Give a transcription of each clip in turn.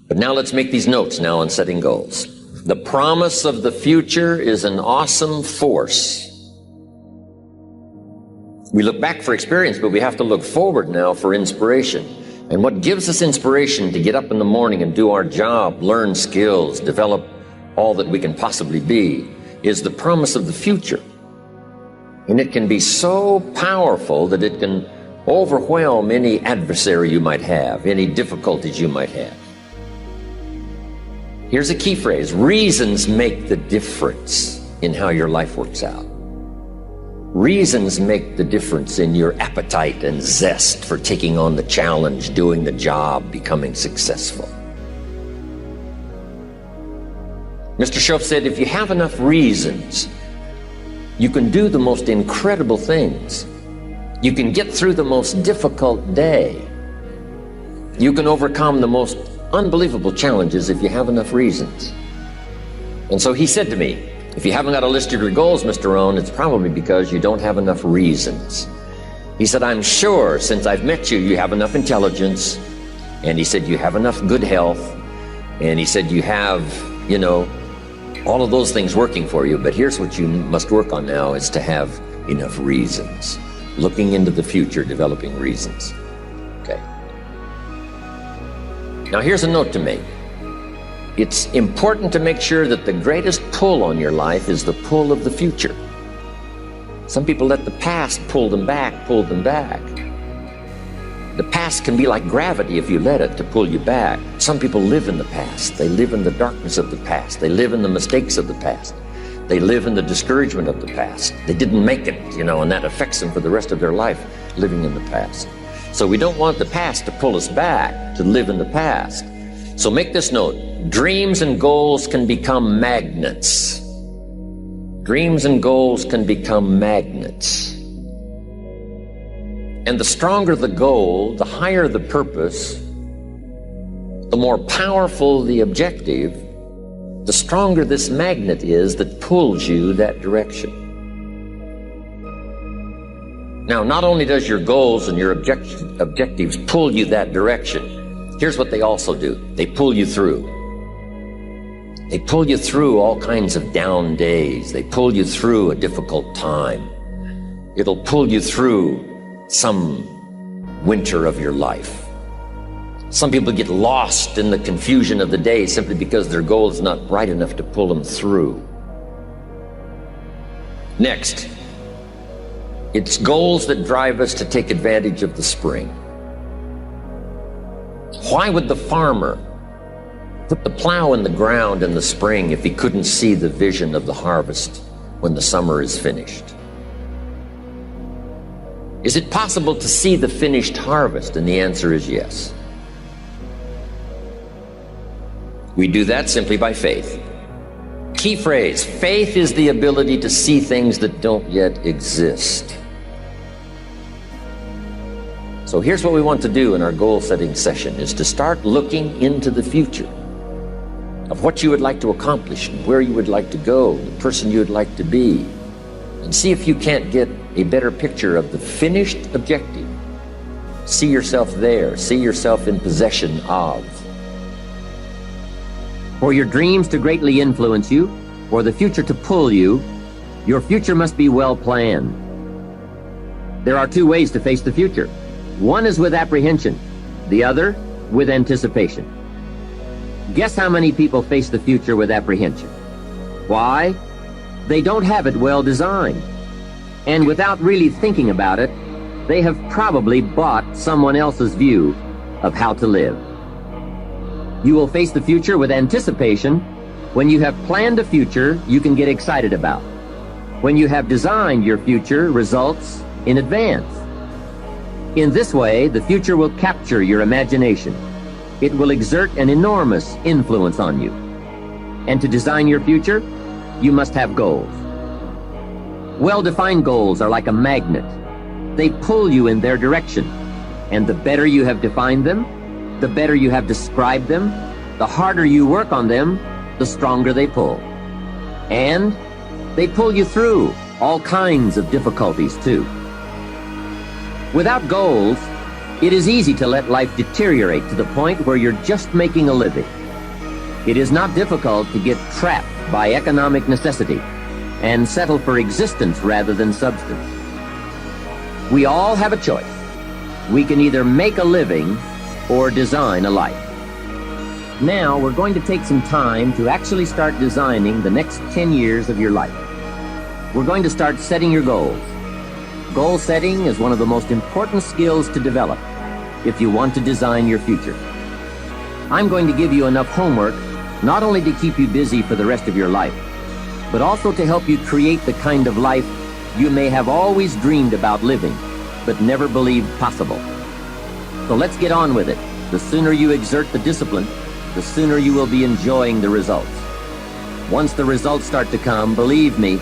But now let's make these notes now on setting goals. The promise of the future is an awesome force. We look back for experience, but we have to look forward now for inspiration. And what gives us inspiration to get up in the morning and do our job, learn skills, develop all that we can possibly be, is the promise of the future. And it can be so powerful that it can overwhelm any adversary you might have, any difficulties you might have. Here's a key phrase: reasons make the difference in how your life works out. Reasons make the difference in your appetite and zest for taking on the challenge, doing the job, becoming successful. Mr. Shoaff said, if you have enough reasons, you can do the most incredible things. You can get through the most difficult day. You can overcome the most unbelievable challenges if you have enough reasons. And so he said to me, if you haven't got a list of your goals, Mr. Rohn, it's probably because you don't have enough reasons. He said, I'm sure since I've met you, you have enough intelligence. And he said, you have enough good health. And he said, you have, all of those things working for you. But here's what you must work on now, is to have enough reasons. Looking into the future, developing reasons. Okay. Now here's a note to make. It's important to make sure that the greatest pull on your life is the pull of the future. Some people let the past pull them back. The past can be like gravity if you let it to pull you back. Some people live in the past. They live in the darkness of the past. They live in the mistakes of the past. They live in the discouragement of the past. They didn't make it, and that affects them for the rest of their life, living in the past. So we don't want the past to pull us back to live in the past. So make this note: dreams and goals can become magnets. Dreams and goals can become magnets. And the stronger the goal, the higher the purpose, the more powerful the objective, the stronger this magnet is that pulls you that direction. Now, not only does your goals and your objectives pull you that direction, here's what they also do. They pull you through. They pull you through all kinds of down days. They pull you through a difficult time. It'll pull you through some winter of your life. Some people get lost in the confusion of the day simply because their goal is not bright enough to pull them through. Next, it's goals that drive us to take advantage of the spring. Why would the farmer put the plow in the ground in the spring if he couldn't see the vision of the harvest when the summer is finished? Is it possible to see the finished harvest? And the answer is yes. We do that simply by faith. Key phrase: faith is the ability to see things that don't yet exist. So here's what we want to do in our goal setting session, is to start looking into the future of what you would like to accomplish and where you would like to go, the person you would like to be, and see if you can't get a better picture of the finished objective. See yourself there. See yourself in possession of. For your dreams to greatly influence you, for the future to pull you, your future must be well planned. There are two ways to face the future. One is with apprehension, the other with anticipation. Guess how many people face the future with apprehension? Why? They don't have it well designed. And without really thinking about it, they have probably bought someone else's view of how to live. You will face the future with anticipation when you have planned a future you can get excited about, when you have designed your future results in advance. In this way, the future will capture your imagination. It will exert an enormous influence on you. And to design your future, you must have goals. Well-defined goals are like a magnet. They pull you in their direction. And the better you have defined them, the better you have described them, the harder you work on them, the stronger they pull. And they pull you through all kinds of difficulties too. Without goals, It is easy to let life deteriorate to the point where you're just making a living. It is not difficult to get trapped by economic necessity and settle for existence rather than substance. We all have a choice. We can either make a living or design a life. Now we're going to take some time to actually start designing the next 10 years of your life. We're going to start setting your goals. Goal setting is one of the most important skills to develop if you want to design your future. I'm going to give you enough homework not only to keep you busy for the rest of your life, but also to help you create the kind of life you may have always dreamed about living, but never believed possible. So let's get on with it. The sooner you exert the discipline, the sooner you will be enjoying the results. Once the results start to come, believe me,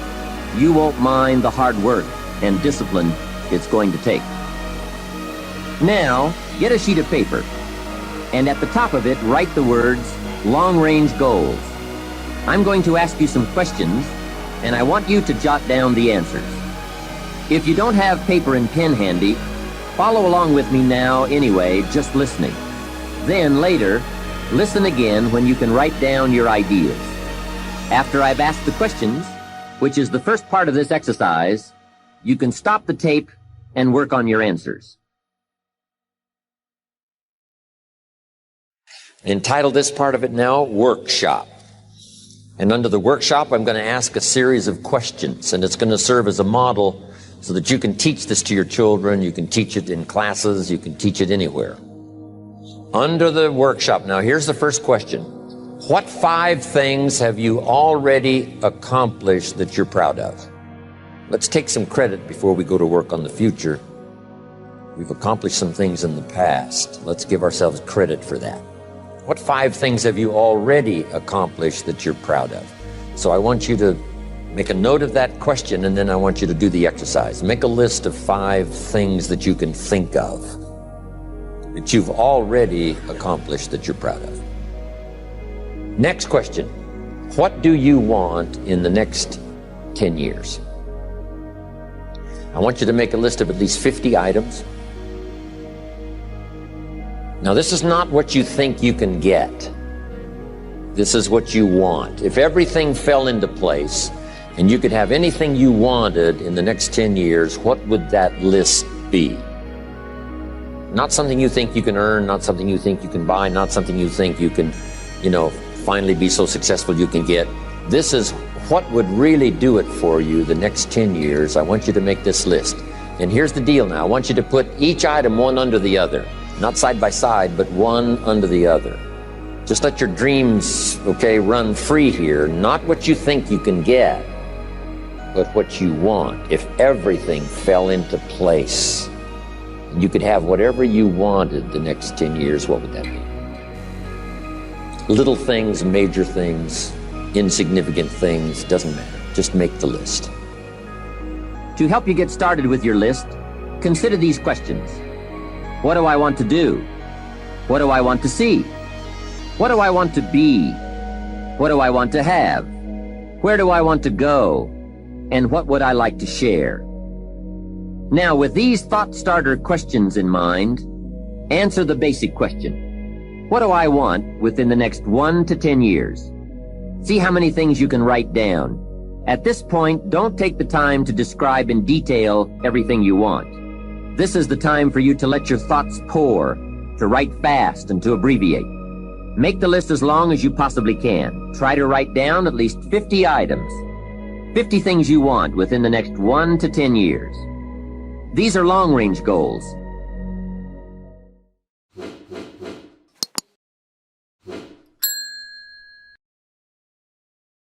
you won't mind the hard work and discipline it's going to take. Now, get a sheet of paper, and at the top of it, write the words, long-range goals. I'm going to ask you some questions, and I want you to jot down the answers. If you don't have paper and pen handy, follow along with me now anyway, just listening. Then later, listen again when you can write down your ideas. After I've asked the questions, which is the first part of this exercise, you can stop the tape and work on your answers. Entitle this part of it now, Workshop. And under the workshop, I'm going to ask a series of questions, and it's going to serve as a model so that you can teach this to your children, you can teach it in classes, you can teach it anywhere. Under the workshop, now here's the first question. What 5 things have you already accomplished that you're proud of? Let's take some credit before we go to work on the future. We've accomplished some things in the past. Let's give ourselves credit for that. What 5 things have you already accomplished that you're proud of? So I want you to make a note of that question, and then I want you to do the exercise. Make a list of 5 things that you can think of that you've already accomplished that you're proud of. Next question. What do you want in the next 10 years? I want you to make a list of at least 50 items. Now, this is not what you think you can get. This is what you want. If everything fell into place and you could have anything you wanted in the next 10 years, what would that list be? Not something you think you can earn, not something you think you can buy, not something you think you can, finally be so successful you can get. This is what would really do it for you the next 10 years. I want you to make this list. And here's the deal now. I want you to put each item one under the other. Not side by side, but one under the other. Just let your dreams, run free here. Not what you think you can get, but what you want. If everything fell into place, and you could have whatever you wanted the next 10 years, what would that be? Little things, major things, insignificant things, doesn't matter. Just make the list. To help you get started with your list, consider these questions. What do I want to do? What do I want to see? What do I want to be? What do I want to have? Where do I want to go? And what would I like to share? Now, with these thought starter questions in mind, answer the basic question. What do I want within the next 1 to 10 years? See how many things you can write down. At this point, don't take the time to describe in detail everything you want. This is the time for you to let your thoughts pour, to write fast and to abbreviate. Make the list as long as you possibly can. Try to write down at least 50 items. 50 things you want within the next 1 to 10 years. These are long-range goals.